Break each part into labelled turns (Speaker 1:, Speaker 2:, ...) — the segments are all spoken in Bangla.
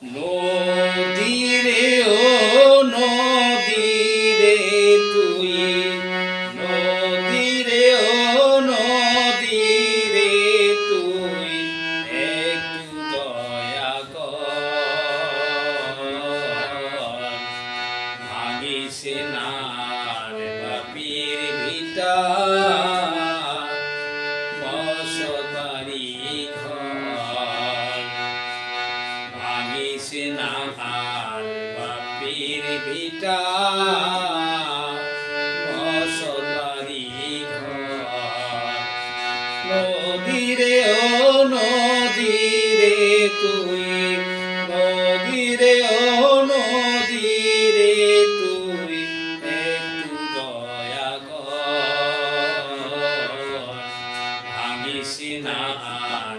Speaker 1: নদীরে ও নদীরে তুই, নদীরে ও নদীরে তুই একটু দয়া কর, ভাঙিস না রে বাপির ভিটা বসত বাড়ি ঘর, ভাঙিস না আর বাপির ভিটা বসত বাড়ি ঘর। নদীরে ও নদীরে তুই, নদীরে ও নদীরে তুই একটু দয়া কর, ভাঙিস না আর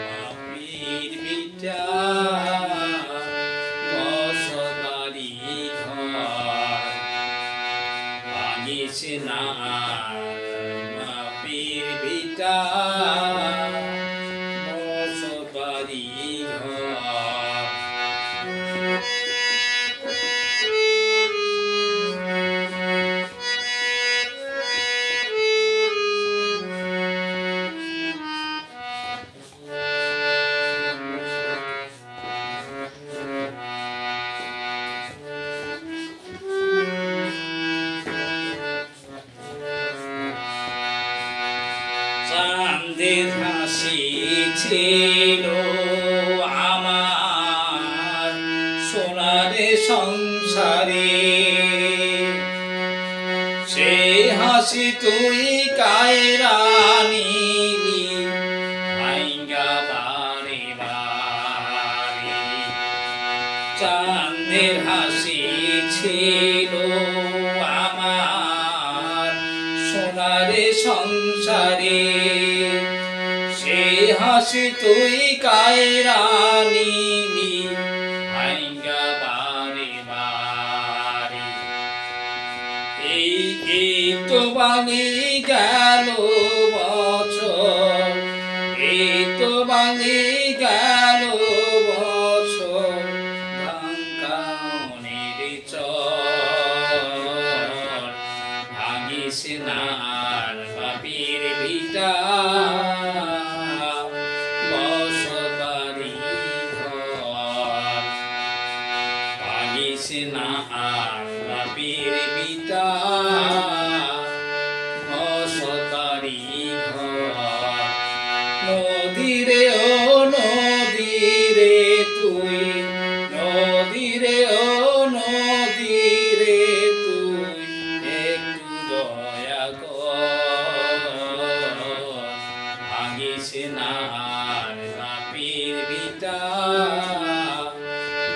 Speaker 1: বাপির ভিটা বসত বাড়ি ঘর, ভাঙিস না আর বাপির ভিটা বসত বাড়ি ঘর। চাঁদের হাসি ছিল আমার সোনারে সংসারে, সেই হাসি তুই কায়রা নিলি ভাইঙ্গা বারে বারে। চাঁদের হাসি ছিল আমার সোনারে সংসারে, সেই হাসি তুই কায়রা নিলি ভাইঙ্গা বারে বারে। এই তো বাঙি গেল বছর, এই তো বাঙি গেল বছর ভাঙ্গানের চর, ভাঙিস না আর বাপির ভিটা বসত বাড়ি ঘর, ভাঙিস না আর বাপির ভিটা বসত বাড়ি ঘর। নদীরে ও নদীরে তুই, নদীরে ও নদীরে তুই একটু দয়া কর, ভাঙিস না আর বাপির ভিটা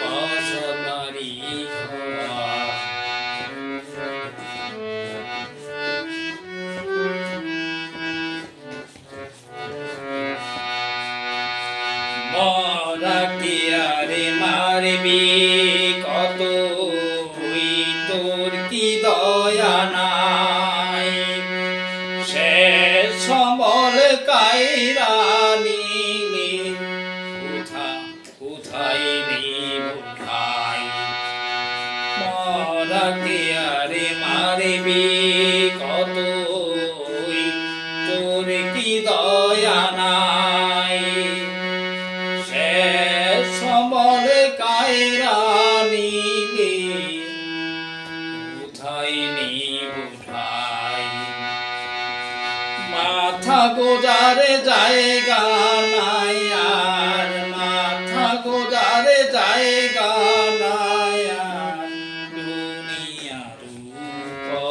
Speaker 1: বসত বাড়ি ঘর। মরা কি আরে মারবি কত, তোর কি দয়া নাই, শেষ সমল কায়রা নিলি কোথায় নিব ঠাই। মরা কি আরে মারবি কত, তোর কি দয়া নাই, শেষ সমল কায়রা নিলি কোথায় নিব ঠাই। মাথা গোজার জায়গা নাই আর, মাথা গোজার জায়গা নাই আর দুনিয়ার উপর,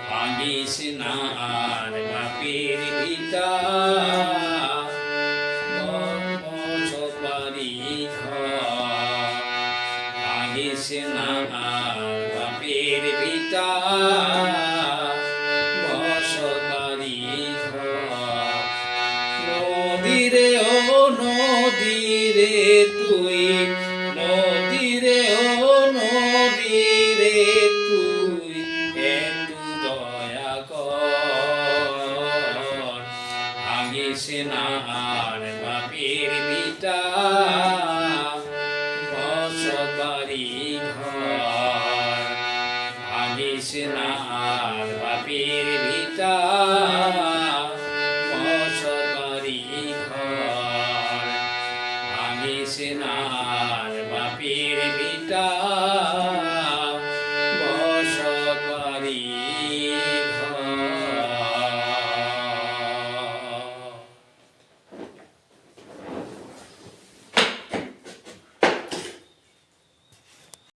Speaker 1: ভাঙিস না আর বাপির ভিটা বসত বাড়ি ঘর, ভাঙিস না আর বাপির ভিটা বসত বাড়ি ঘর। নদীরে ও নদীরে তুই, নদীরে ও নদীরে তুই একটু দয়া কর, ভাঙিস না আর বিটা বসত বাড়ি ঘর ভাঙিস না আর বাপের ভিটা বসত বাড়ি ঘর ভাঙিস না আর বাপের ভিটা